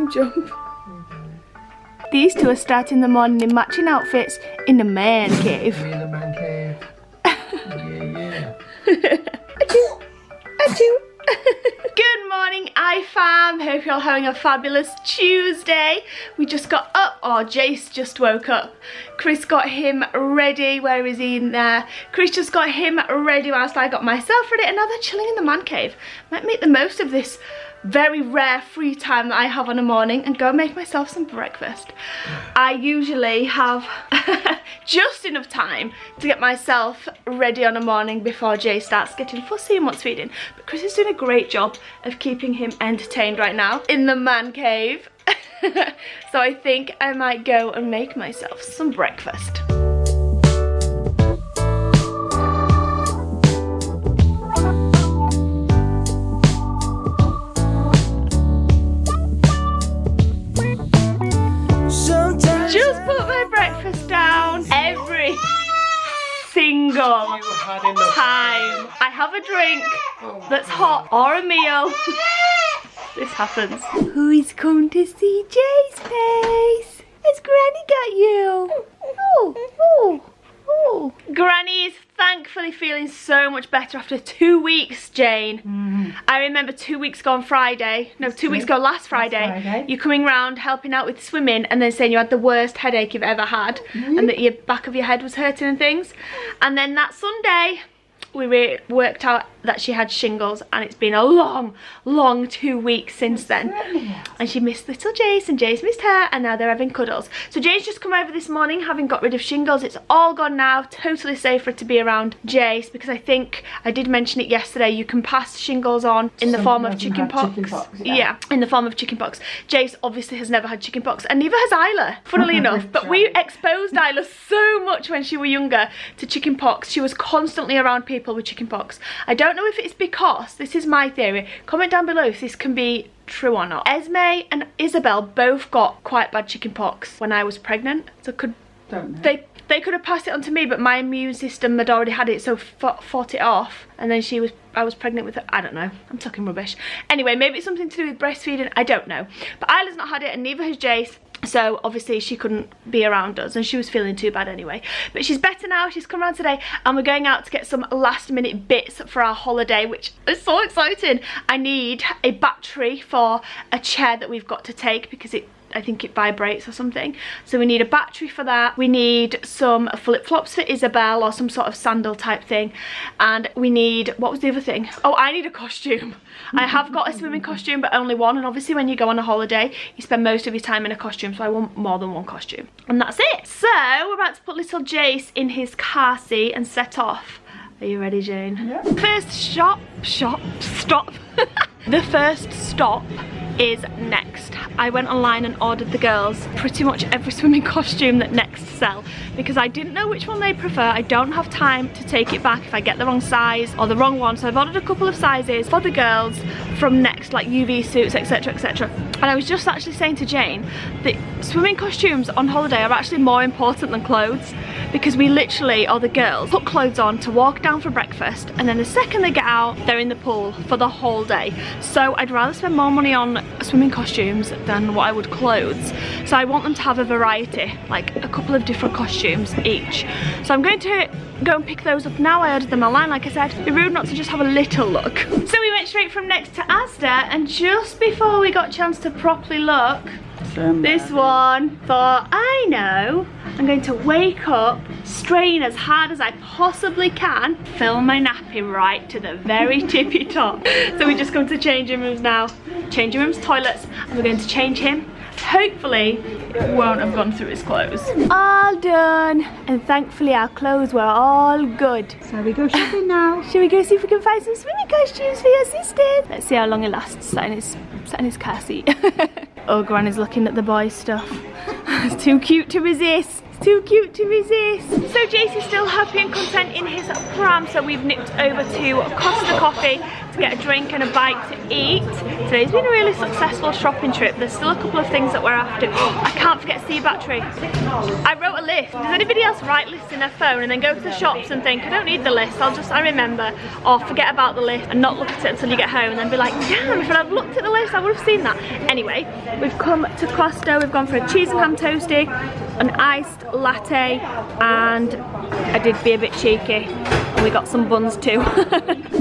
him jump. These two are starting the morning in matching outfits in the man cave. We're in the man cave. Yeah. Achoo! Achoo! Good morning, iFam. Hope you're all having a fabulous Tuesday. We just got up, or Jace just woke up. Chris got him ready. Where is he in there? Chris just got him ready whilst I got myself ready, and now they're chilling in the man cave. Might make the most of this very rare free time that I have on a morning and go make myself some breakfast. I usually have just enough time to get myself ready on a morning before Jay starts getting fussy and wants feeding, but Chris is doing a great job of keeping him entertained right now in the man cave. So I think I might go and make myself some breakfast. Just put my breakfast down every single time I have a drink that's hot or a meal. This happens. Who is coming to see Jay's face? Has Granny got you? Oh. Granny is thankfully feeling so much better after 2 weeks, Jane. I remember 2 weeks ago on Friday, no, 2 weeks ago last Friday, you coming round helping out with swimming and then saying you had the worst headache you've ever had and that your back of your head was hurting and things. And then that Sunday, we worked out that she had shingles, and it's been a long 2 weeks since then. And she missed little Jace and Jace missed her, and now they're having cuddles. So Jace just come over this morning having got rid of shingles. It's all gone now, totally safe for it to be around Jace, because I think I did mention it yesterday, you can pass shingles on in the form of chickenpox. Yeah, in the form of chickenpox. Jace obviously has never had chickenpox, and neither has Isla, funnily enough. But we exposed Isla so much when she was younger to chickenpox. She was constantly around people with chickenpox. I don't know if it's because, this is my theory, comment down below if this can be true or not. Esme and Isabel both got quite bad chickenpox when I was pregnant, so they could have passed it on to me, but my immune system had already had it, so fought it off, and then I was pregnant with her. I don't know, I'm talking rubbish. Anyway, maybe it's something to do with breastfeeding, I don't know. But Isla's not had it, and neither has Jace. So obviously she couldn't be around us, and she was feeling too bad anyway. But she's better now, she's come around today, and we're going out to get some last minute bits for our holiday, which is so exciting. I need a battery for a chair that we've got to take because I think it vibrates or something. So we need a battery for that. We need some flip-flops for Isabel, or some sort of sandal type thing. And we need, what was the other thing? Oh, I need a costume. I have got a swimming costume, but only one. And obviously when you go on a holiday, you spend most of your time in a costume. So I want more than one costume. And that's it. So we're about to put little Jace in his car seat and set off. Are you ready, Jane? Yeah. First stop. The first stop is Next. I went online and ordered the girls pretty much every swimming costume that Next sell, because I didn't know which one they prefer. I don't have time to take it back if I get the wrong size or the wrong one, so I've ordered a couple of sizes for the girls from Next, like UV suits, etc, etc. And I was just actually saying to Jane that swimming costumes on holiday are actually more important than clothes, because we literally, or the girls, put clothes on to walk down for breakfast, and then the second they get out, they're in the pool for the whole day. So I'd rather spend more money on swimming costumes than what I would clothes. So I want them to have a variety, like a couple of different costumes each. So I'm going to go and pick those up now. I ordered them online, like I said. It'd be rude not to just have a little look. So we went straight from Next to Asda, and just before we got a chance to properly look, this one thought, I know, I'm going to wake up, strain as hard as I possibly can, fill my nappy right to the very tippy top. So we just come to changing rooms now. Changing rooms, toilets, and we're going to change him. Hopefully it won't have gone through his clothes. All done, and thankfully our clothes were all good. So we go shopping now. Should we go see if we can find some swimming costumes for your sisters? Let's see how long it lasts sat in his car seat. Oh, Granny's looking at the boys' stuff. It's too cute to resist. It's too cute to resist. So Jace is still happy and content in his pram, so we've nipped over to Costa Coffee to to get a drink and a bite to eat. Today's been a really successful shopping trip. There's still a couple of things that we're after. I can't forget to see your battery. I wrote a list. Does anybody else write lists in their phone and then go to the shops and think, I don't need the list, I remember, or forget about the list and not look at it until you get home and then be like, damn, if I'd looked at the list I would have seen that. Anyway, we've come to Costa, we've gone for a cheese and ham toasty, an iced latte, and I did be a bit cheeky and we got some buns too.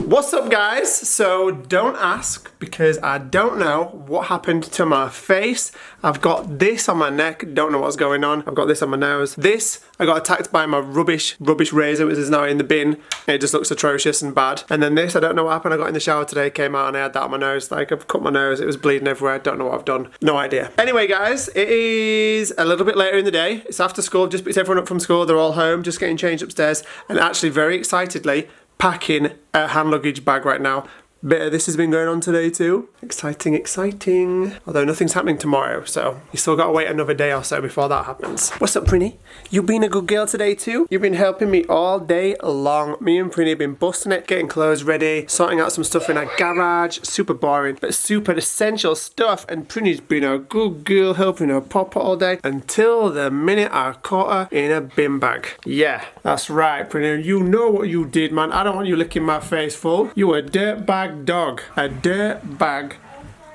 What's up guys? So don't ask because I don't know what happened to my face. I've got this on my neck, don't know what's going on. I've got this on my nose. This, I got attacked by my rubbish razor, which is now in the bin. It just looks atrocious and bad. And then this, I don't know what happened. I got in the shower today, came out and I had that on my nose. Like I've cut my nose, it was bleeding everywhere. I don't know what I've done. No idea. Anyway guys, it is a little bit later in the day. It's after school, just picked everyone up from school. They're all home, just getting changed upstairs. And actually very excitedly packing a hand luggage bag right now. Bit of this has been going on today too. Exciting, exciting. Although nothing's happening tomorrow, so you still gotta wait another day or so before that happens. What's up, Prinny? You been a good girl today too? You've been helping me all day long. Me and Prinny have been busting it, getting clothes ready, sorting out some stuff in our garage. Super boring, but super essential stuff. And Prinny's been a good girl, helping her papa all day until the minute I caught her in a bin bag. Yeah, that's right, Prinny. You know what you did, man. I don't want you licking my face full. You a dirtbag dog. A dirt bag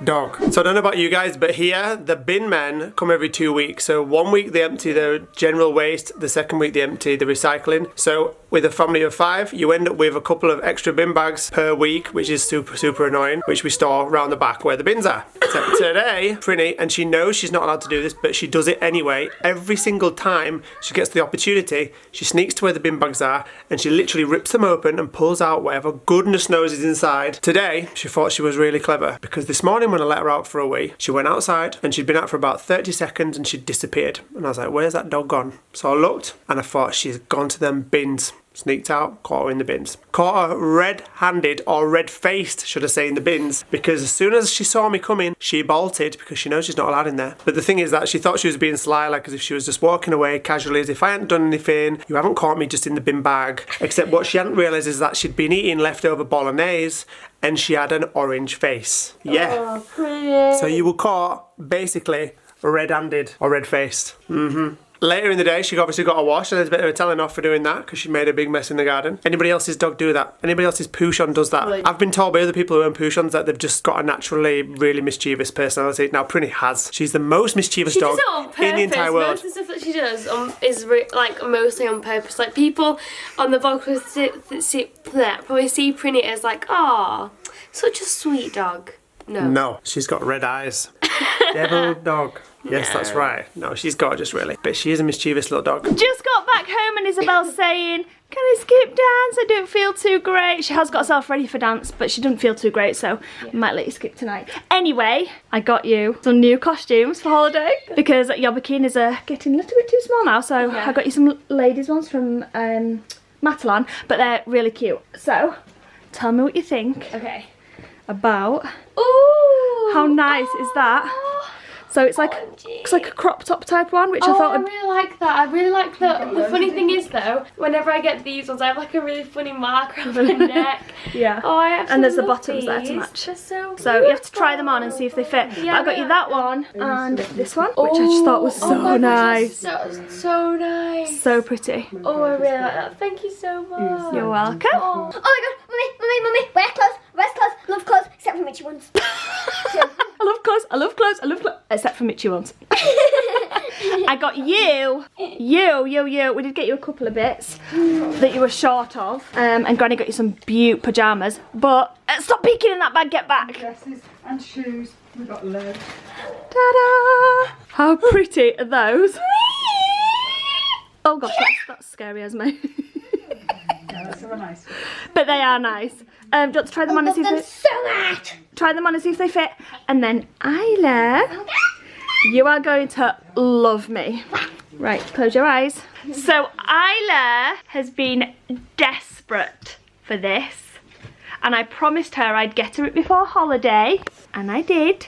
dog. So I don't know about you guys, but here the bin men come every 2 weeks. So 1 week they empty the general waste, the second week they empty the recycling. So with a family of 5, you end up with a couple of extra bin bags per week, which is super annoying, which we store around the back where the bins are. So today, Prinny, and she knows she's not allowed to do this, but she does it anyway. Every single time she gets the opportunity, she sneaks to where the bin bags are and she literally rips them open and pulls out whatever goodness knows is inside. Today, she thought she was really clever because this morning when I let her out for a wee, she went outside and she'd been out for about 30 seconds and she'd disappeared. And I was like, where's that dog gone? So I looked and I thought, she's gone to them bins. Sneaked out, caught her in the bins. Caught her red-handed, or red-faced, should I say, in the bins, because as soon as she saw me coming, she bolted because she knows she's not allowed in there. But the thing is that she thought she was being sly, like as if she was just walking away casually, as if I hadn't done anything. You haven't caught me just in the bin bag. Except what she hadn't realised is that she'd been eating leftover bolognese and she had an orange face. Yeah. Oh, pretty. So you were caught, basically, red-handed or red-faced. Later in the day, she obviously got a wash, and there's a bit of a telling off for doing that because she made a big mess in the garden. Anybody else's dog do that? Anybody else's Poochon does that? I've been told by other people who own Poochons that they've just got a naturally really mischievous personality. Now, Prinny has. She's the most mischievous dog in the entire world. Most of the stuff that she does is like mostly on purpose. Like people on the vlog probably see Prinny as like, oh, such a sweet dog. No, she's got red eyes. Devil dog. Yes, that's right. No, she's gorgeous, really. But she is a mischievous little dog. Just got back home and Isabel's saying, can I skip dance? I don't feel too great. She has got herself ready for dance, but she doesn't feel too great, so I might let you skip tonight. Anyway, I got you some new costumes for holiday because your bikinis are getting a little bit too small now, so I got you some ladies ones from Matalan, but they're really cute. So, tell me what you think about how nice is that? So it's like a crop top type one, which I thought. I really like that. I really like that. The funny thing is though, whenever I get these ones, I have like a really funny mark around my neck. Yeah. Oh, I absolutely and there's the love bottoms these. there to match. They're so you have to try them on and see if they fit. Yeah, I got you that one and this one, which I just thought was so nice. So nice. So pretty. Oh, I really like that. Thank you so much. You're welcome. Oh, Oh my god, mummy, wear clothes, love clothes, except for Mitchie ones. I love clothes, except for Mitchie ones. I got you, we did get you a couple of bits that you were short of, and Granny got you some beaut pyjamas, but stop peeking in that bag, get back. Dresses and shoes, we got loads. Ta-da! How pretty are those? Oh gosh, that's scary as me. Yeah, that's so nice. But they are nice. Do you want to try them on and see if they try them on and see if they fit? And then Isla, you are going to love me. Right, close your eyes. So Isla has been desperate for this, and I promised her I'd get her it before holiday, and I did.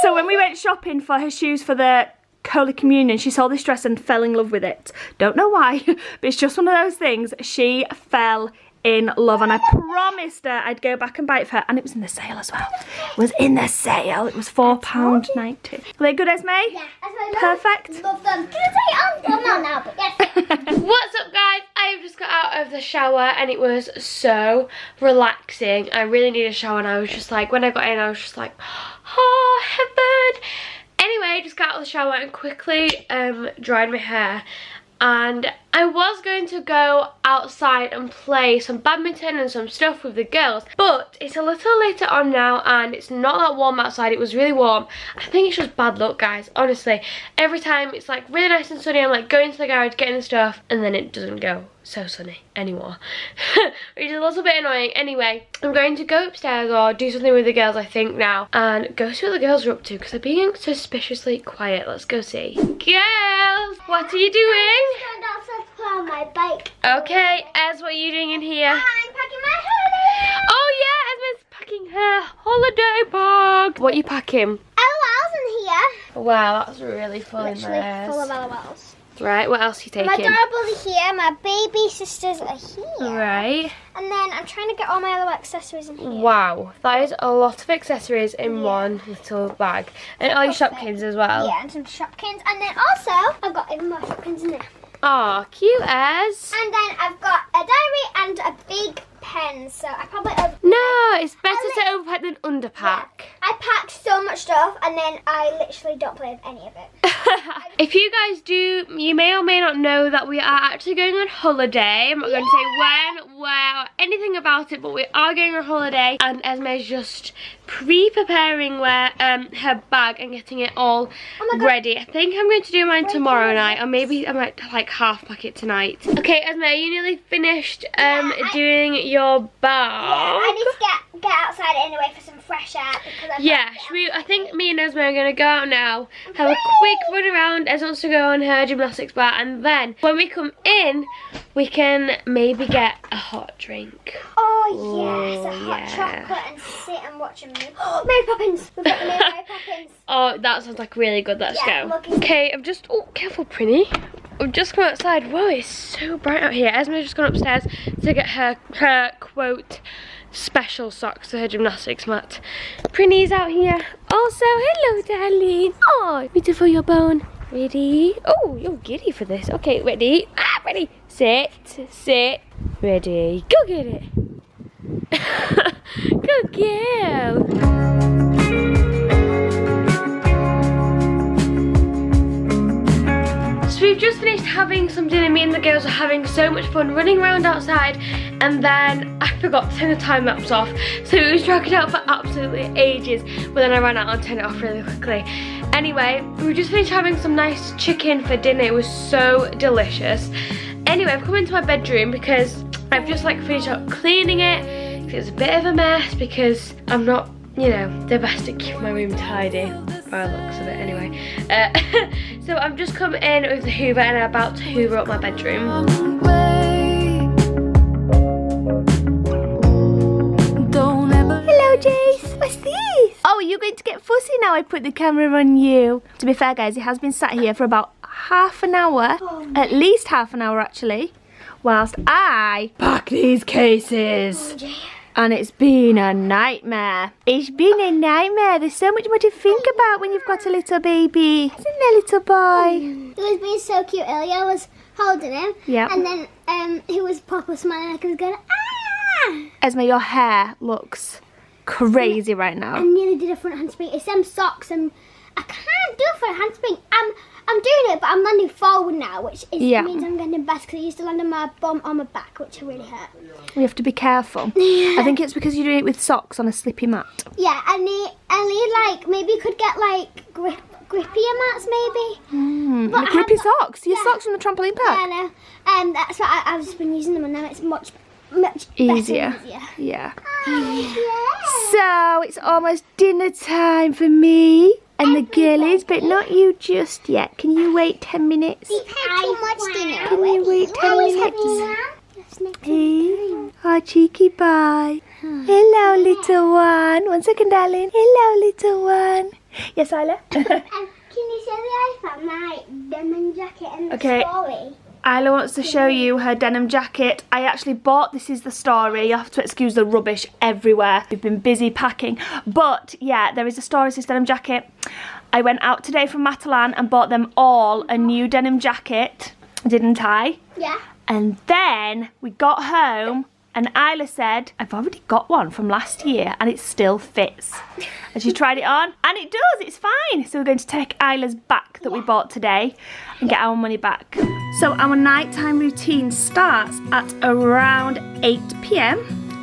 So when we went shopping for her shoes for the Holy Communion, she saw this dress and fell in love with it. Don't know why, but it's just one of those things. She fell in love, and I promised her I'd go back and buy it for her, and it was in the sale as well. It was in the sale. It was £4.90. Are they good, Esme? Yeah, Perfect. Love them. Did I say it on? Well, not now, but yes. What's up, guys? I've just got out of the shower and it was so relaxing. I really need a shower, and I was just like, when I got in, I was just like, oh, heaven. Anyway, just got out of the shower and quickly dried my hair. And I was going to go outside and play some badminton and some stuff with the girls, but it's a little later on now and it's not that warm outside. It was really warm. I think it's just bad luck, guys, honestly. Every time it's like really nice and sunny, I'm like going to the garage, getting the stuff, and then it doesn't go so sunny anymore, which is a little bit annoying. Anyway, I'm going to go upstairs or do something with the girls, I think, now, and go see what the girls are up to, because they're being suspiciously quiet. Let's go see. Girls, what are you doing? I'm outside to play on my bike. Okay, Ez, what are you doing in here? I'm packing my holiday. Oh yeah, Esme's packing her holiday bag. What are you packing? LOL's in here. Wow, that's really full in Literally there. full of LOLs. Right, what else are you My taking? doorbells are here. My baby sisters are here. Right. And then I'm trying to get all my other accessories in here. Wow, that is a lot of accessories in one little bag. And all your Shopkins as well. Yeah, and some Shopkins. And then also, I've got even more Shopkins in there. Aw, cute as. And then I've got a diary and a big pen. So I probably No, it's better to overpack than underpack. I packed so much stuff and then I literally don't play with any of it. If you guys do, you may or may not know that we are actually going on holiday. I'm not going to say when, where, or anything about it, but we are going on holiday, and Esme's just pre-preparing her bag and getting it all ready. I think I'm going to do mine tomorrow night, or maybe I might like half pack it tonight. Okay, Esme, are you nearly finished doing your bag? Yeah, I need to get outside anyway for some fresh air. Because I think me and Esme are going to go out now, have a quick run around. Ez wants to go on her gymnastics bar, and then when we come in, we can maybe get a hot drink. Oh yes, a hot chocolate and sit and watch a movie. Oh, Mary Poppins! We've got the Mary Poppins. Oh, that sounds like really good. Let's go. Look, Okay, I've just, oh, careful, Prinny. I've just come outside. Whoa, it's so bright out here. Esme's just gone upstairs to get her quote special socks for her gymnastics mat. Prinny's out here. Also, hello, darling. Oh, beautiful your bone. Ready? Oh, you're giddy for this. Okay, ready? Ready. Sit. Ready. Go get it. Good girl. So we've just finished having some dinner. Me and the girls are having so much fun running around outside, and then I forgot to turn the time lapse off, so it was dragging out for absolutely ages, but then I ran out and turned it off really quickly. Anyway, we just finished having some nice chicken for dinner. It was so delicious. Anyway, I've come into my bedroom because I've just like finished up cleaning it. It's a bit of a mess because I'm not, you know, the best at keeping my room tidy by the looks of it anyway. So I've just come in with the Hoover and I'm about to Hoover up my bedroom. Hello, Jace. What's this? Oh, you're going to get fussy now I put the camera on you. To be fair, guys, it has been sat here for about half an hour. At least half an hour, actually. Whilst I pack these cases. And it's been a nightmare. It's been a nightmare. There's so much more to think about when you've got a little baby. Isn't there, little boy? He was being so cute earlier. I was holding him. Yeah. And then he was proper smiling like he was going, ah! Esme, your hair looks crazy right I now. nearly did a front handspring. It's them socks and I can't do a front handspring. I'm doing it, but I'm landing forward now, which means I'm getting best because I used to land on my bum on my back, which really hurt. You have to be careful. I think it's because you're doing it with socks on a slippy mat. Yeah, I need like, maybe you could get like grippier mats maybe. But I Grippy have got- socks. Your yeah. socks from the trampoline park. Yeah, I know. That's why I've just been using them and now it's much Easier. better and easier. Yeah. Yeah. So it's almost dinner time for me and the girlies, but not you just yet. Can you wait 10 minutes? We've had too much dinner. Can you wait 10 minutes? Hey. Oh, cheeky bye. Hello, little one. 1 second, darling. Hello, little one. Yes, Isla? Can you show the iPad my denim jacket and the Okay. story? Isla wants to show you her denim jacket. I actually bought This Is the Story. You have to excuse the rubbish everywhere. We've been busy packing. But yeah, there is a story, this denim jacket. I went out today from Matalan and bought them all a new denim jacket, didn't I? Yeah. And then we got home and Isla said, I've already got one from last year and it still fits. And she tried it on and it does, it's fine. So we're going to take Isla's back that we bought today and get our money back. So our nighttime routine starts at around 8 p.m.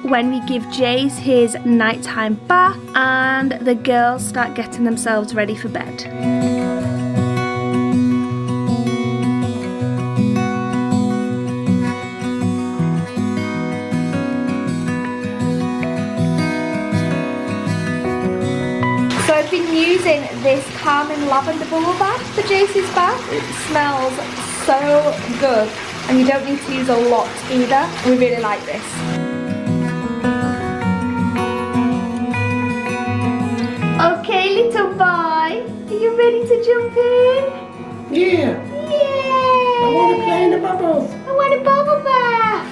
when we give Jace his nighttime bath and the girls start getting themselves ready for bed. So I've been using this calming lavender bubble bath for Jace's bath. It smells so good and you don't need to use a lot either. We really like this. Okay, little boy, are you ready to jump in? Yeah. Yay! I want to play in the bubbles. I want a bubble bath.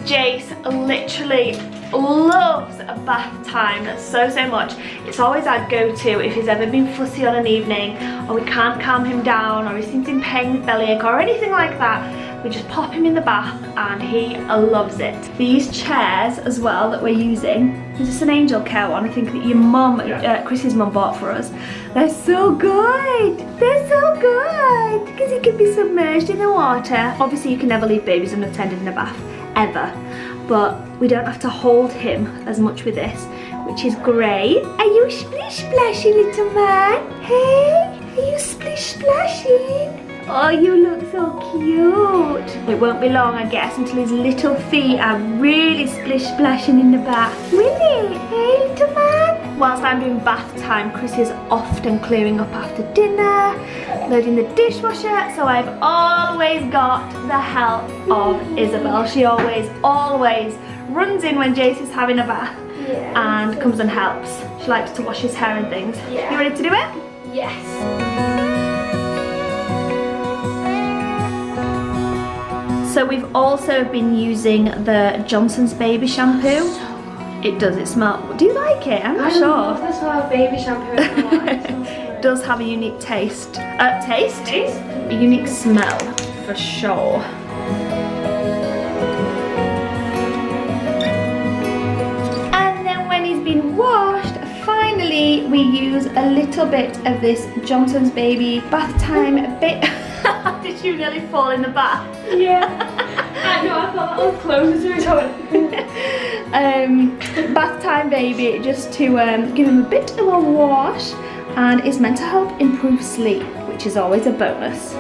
Jace literally loves a bath time so much. It's always our go-to if he's ever been fussy on an evening or we can't calm him down or he seems in pain with bellyache or anything like that. We just pop him in the bath and he loves it. These chairs as well that we're using, is this an Angel Care one? I think that your mum, Chrissy's mum bought for us. They're so good. They're so good because he can be submerged in the water. Obviously you can never leave babies unattended in a bath, ever. But we don't have to hold him as much with this, which is great. Are you splish splashing, little man? Hey, are you splish splashing? Oh, you look so cute. It won't be long, I guess, until his little feet are really splish splashing in the bath. Will it? Hey, little man? Whilst I'm doing bath time, Chris is often clearing up after dinner, loading the dishwasher, so I've always got the help of Isabel. She always runs in when Jace is having a bath and comes and helps. She likes to wash his hair and things. You ready to do it? Yes. So we've also been using the Johnson's baby shampoo. It does, it smells. Do you like it? I'm not I sure. love the smell of baby shampoo. It does have a unique taste. A unique smell, for sure. And then when he's been washed, finally we use a little bit of this Johnson's baby bath time bit. Did you nearly fall in the bath? Yeah. I know, I thought that was closer to it. Bath time baby, just to give him a bit of a wash, and is meant to help improve sleep, which is always a bonus.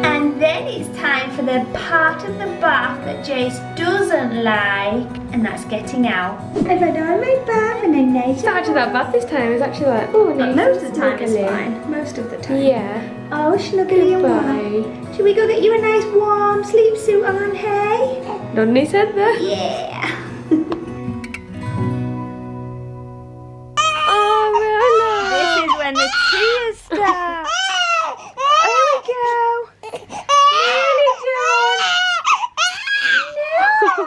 And then it's time for the part of the bath that Jace doesn't like, and that's getting out. I've had all my bath and I'm nice. It's not actually that bad this time. It's actually like, oh, nice. Most of the time it's snuggly. fine. Most of the time. Yeah. Oh, snuggly and warm. Should we go get you a nice warm sleep suit on, hey? Nonny said that. Yeah. Oh, This is when the tears start. Here we go. Nearly done. No,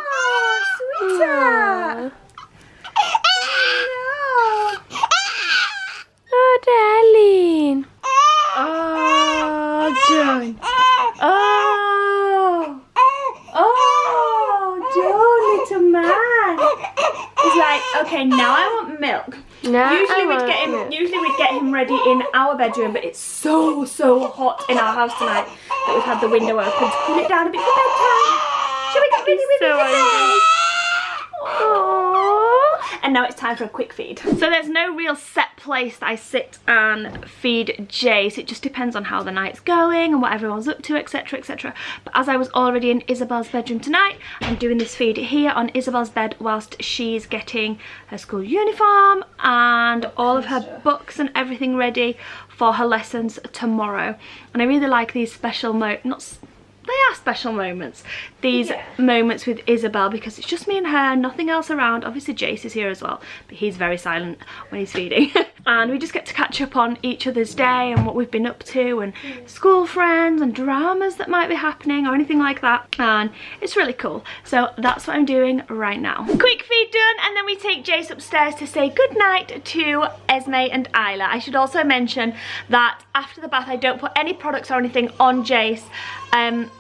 sweetheart. No. Oh, darling. Oh, darling. Oh. Oh, little man. He's like, okay, now I want milk. No, Usually we'd get him ready in our bedroom, but it's so hot in our house tonight that we've had the window open to cool it down a bit for bedtime. Shall we get ready with so it? And now it's time for a quick feed. So there's no real set place that I sit and feed Jace. It just depends on how the night's going and what everyone's up to, etc, etc. But as I was already in Isabel's bedroom tonight, I'm doing this feed here on Isabel's bed whilst she's getting her school uniform and all of her books and everything ready for her lessons tomorrow. And I really like these special they are special moments. These moments with Isabel, because it's just me and her, nothing else around. Obviously Jace is here as well, but he's very silent when he's feeding. And we just get to catch up on each other's day and what we've been up to, and school friends and dramas that might be happening or anything like that. And it's really cool. So that's what I'm doing right now. Quick feed done, and then we take Jace upstairs to say goodnight to Esme and Isla. I should also mention that after the bath I don't put any products or anything on Jace.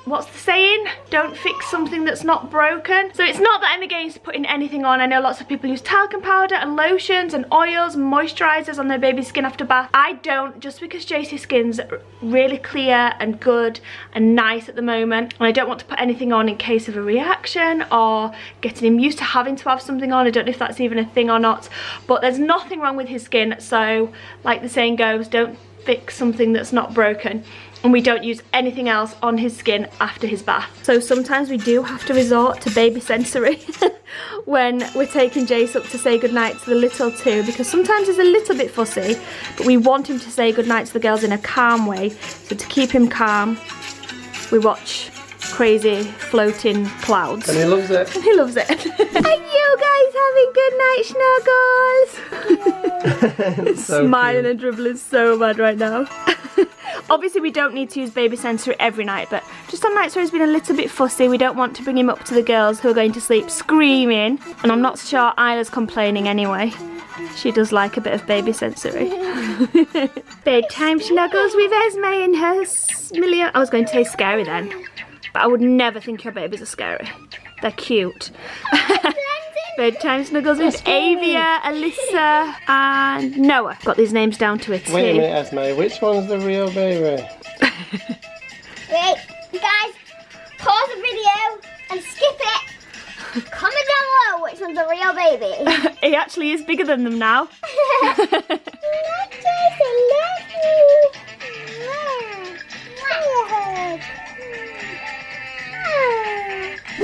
What's the saying? Don't fix something that's not broken. So it's not that I'm against putting anything on. I know lots of people use talcum powder and lotions and oils and moisturizers on their baby's skin after bath. I don't, just because Jace's skin's really clear and good and nice at the moment, and I don't want to put anything on in case of a reaction or getting him used to having to have something on. I don't know if that's even a thing or not, but there's nothing wrong with his skin. So like the saying goes, don't fix something that's not broken. And we don't use anything else on his skin after his bath. So sometimes we do have to resort to baby sensory when we're taking Jace up to say goodnight to the little two, because sometimes he's a little bit fussy, but we want him to say goodnight to the girls in a calm way. So to keep him calm, we watch crazy floating clouds. And he loves it. And he loves it. Are you guys having good night snuggles? So smiling cute. and dribbling so bad right now. Obviously we don't need to use baby sensory every night, but just on nights where he's been a little bit fussy, we don't want to bring him up to the girls who are going to sleep screaming. And I'm not sure Isla's complaining anyway. She does like a bit of baby sensory. Bedtime snuggles with Esme and her million. I was going to say scary then, but I would never think your babies are scary. They're cute. Bedtime snuggles with Avia, Alyssa and Noah. Got these names down to a T. Wait a minute, Esme, which one's the real baby? Wait, you guys, pause the video and skip it. Comment down below which one's the real baby. He actually is bigger than them now.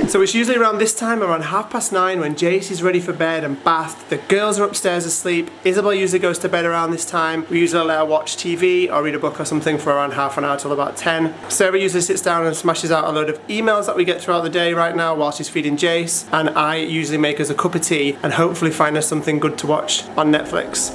So it's usually around this time, around 9:30, when Jace is ready for bed and bath. The girls are upstairs asleep. Isabel usually goes to bed around this time. We usually let her watch TV or read a book or something for around half an hour till about 10. Sarah usually sits down and smashes out a load of emails that we get throughout the day right now while she's feeding Jace. And I usually make us a cup of tea and hopefully find us something good to watch on Netflix.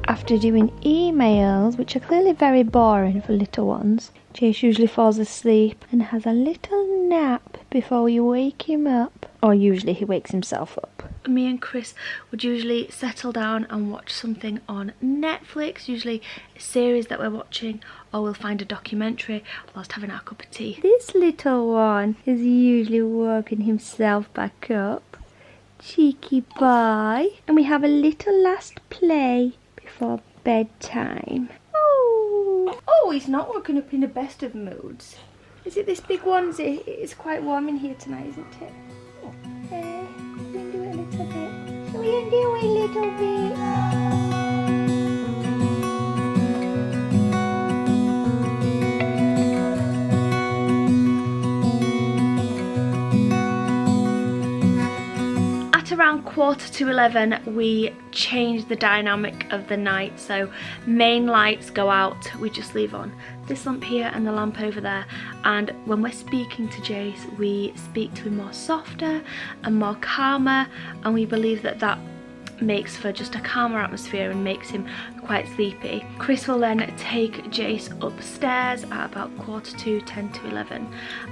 After doing emails, which are clearly very boring for little ones, Jace usually falls asleep and has a little nap before you wake him up. Or usually he wakes himself up. Me and Chris would usually settle down and watch something on Netflix, usually a series that we're watching, or we'll find a documentary whilst having our cup of tea. This little one is usually woken himself back up. Cheeky boy. And we have a little last play before bedtime. Oh, he's not woken up in the best of moods. Is it this big one? It's quite warm in here tonight, isn't it? Okay, we can do it a little bit. Shall we undo it a little bit? Around 11:15 we change the dynamic of the night, so main lights go out, we just leave on this lamp here and the lamp over there, and when we're speaking to Jace we speak to him more softer and more calmer, and we believe that that makes for just a calmer atmosphere and makes him quite sleepy. Chris will then take Jace upstairs at about 10 to 11,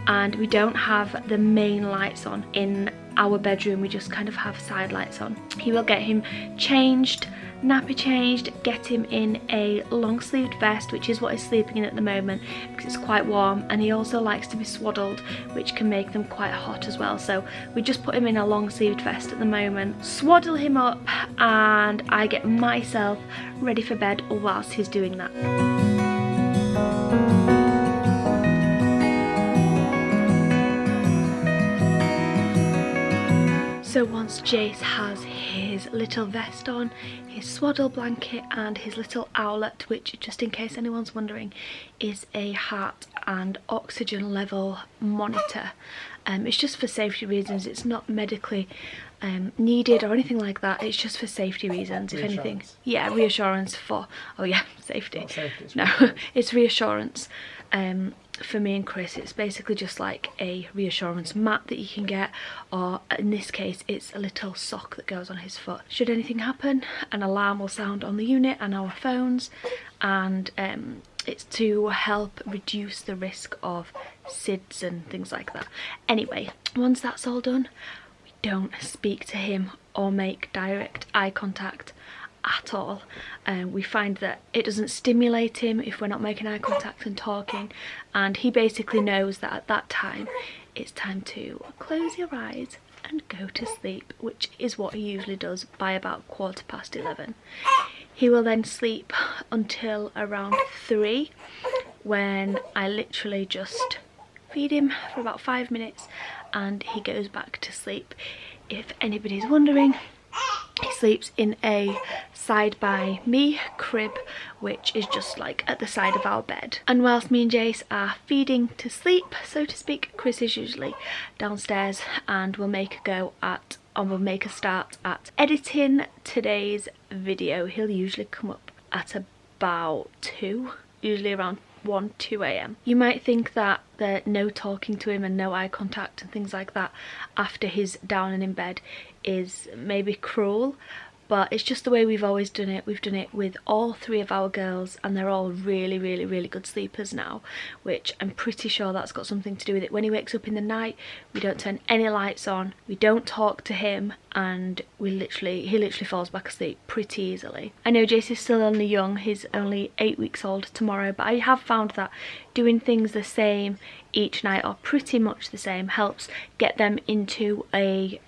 and we don't have the main lights on in our bedroom, we just kind of have side lights on. He will get him changed, nappy changed, get him in a long sleeved vest, which is what he's sleeping in at the moment because it's quite warm, and he also likes to be swaddled, which can make them quite hot as well. So we just put him in a long sleeved vest at the moment, swaddle him up, and I get myself ready for bed whilst he's doing that. So once Jace has his little vest on, his swaddle blanket and his little owlet, which, just in case anyone's wondering, is a heart and oxygen level monitor. It's just for safety reasons. It's not medically needed or anything like that. It's just for safety reasons, if anything. Yeah, reassurance for, oh yeah, safety. No, it's reassurance. For me and Chris, it's basically just like a reassurance mat that you can get, or in this case it's a little sock that goes on his foot. Should anything happen, an alarm will sound on the unit and our phones, and it's to help reduce the risk of SIDS and things like that. Anyway, once that's all done, we don't speak to him or make direct eye contact at all. We find that it doesn't stimulate him if we're not making eye contact and talking, and he basically knows that at that time it's time to close your eyes and go to sleep, which is what he usually does by about 11:15. He will then sleep until around 3, when I literally just feed him for about 5 minutes and he goes back to sleep. If anybody's wondering, he sleeps in a side by me crib, which is just like at the side of our bed. And whilst me and Jace are feeding to sleep, so to speak, Chris is usually downstairs and will make a start at editing today's video. He'll usually come up at about 2, usually around 1-2 a.m. You might think that the no talking to him and no eye contact and things like that after he's down and in bed is maybe cruel, but it's just the way we've always done it. We've done it with all 3 of our girls, and they're all really good sleepers now, which I'm pretty sure that's got something to do with it. When he wakes up in the night, we don't turn any lights on, we don't talk to him, and he literally falls back asleep pretty easily. I know Jace is still only young, he's only 8 weeks old tomorrow, but I have found that doing things the same each night, or pretty much the same, helps get them into a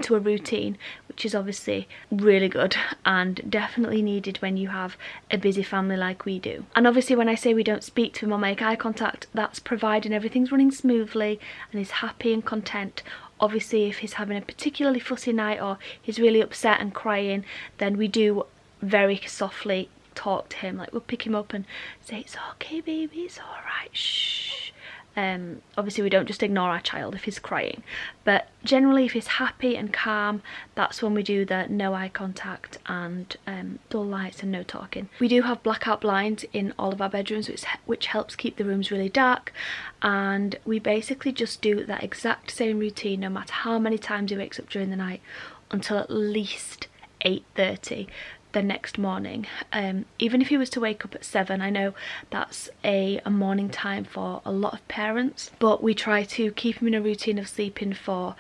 routine, which is obviously really good and definitely needed when you have a busy family like we do. And obviously when I say we don't speak to him or make eye contact, that's providing everything's running smoothly and he's happy and content. Obviously if he's having a particularly fussy night or he's really upset and crying, then we do very softly talk to him, like we'll pick him up and say, "It's okay baby, it's alright, shh." Obviously we don't just ignore our child if he's crying, but generally if he's happy and calm, that's when we do the no eye contact and dull lights and no talking. We do have blackout blinds in all of our bedrooms, which helps keep the rooms really dark, and we basically just do that exact same routine no matter how many times he wakes up during the night until at least 8:30 the next morning. Even if he was to wake up at 7, I know that's a morning time for a lot of parents, but we try to keep him in a routine of sleeping for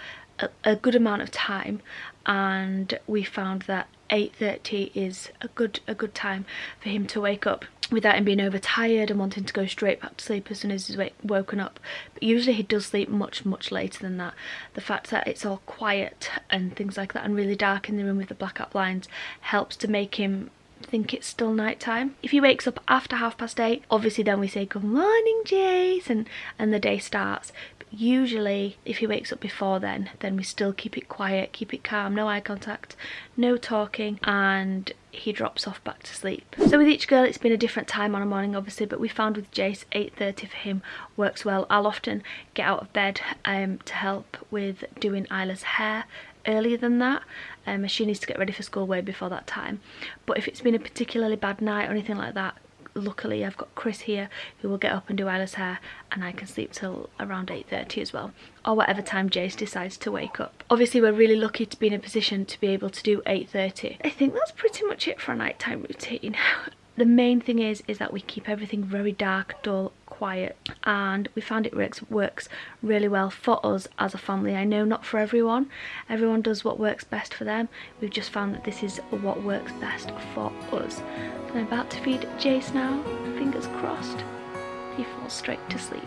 a good amount of time, and we found that 8:30 is a good time for him to wake up without him being overtired and wanting to go straight back to sleep as soon as he's woken up. But usually he does sleep much later than that. The fact that it's all quiet and things like that and really dark in the room with the blackout blinds helps to make him think it's still night time. If he wakes up after 8:30, obviously then we say good morning Jace and the day starts. But usually if he wakes up before then we still keep it quiet, keep it calm, no eye contact, no talking, and he drops off back to sleep. So with each girl it's been a different time on a morning obviously, but we found with Jace 8:30 for him works well. I'll often get out of bed to help with doing Isla's hair earlier than that, as she needs to get ready for school way before that time. But if it's been a particularly bad night or anything like that, luckily I've got Chris here who will get up and do Isla's hair, and I can sleep till around 8:30 as well, or whatever time Jace decides to wake up. Obviously we're really lucky to be in a position to be able to do 8:30. I think that's pretty much it for a nighttime routine. The main thing is that we keep everything very dark, dull, quiet, and we found it works really well for us as a family. I know not for everyone does what works best for them. We've just found that this is what works best for us. So I'm about to feed Jace now, fingers crossed he falls straight to sleep.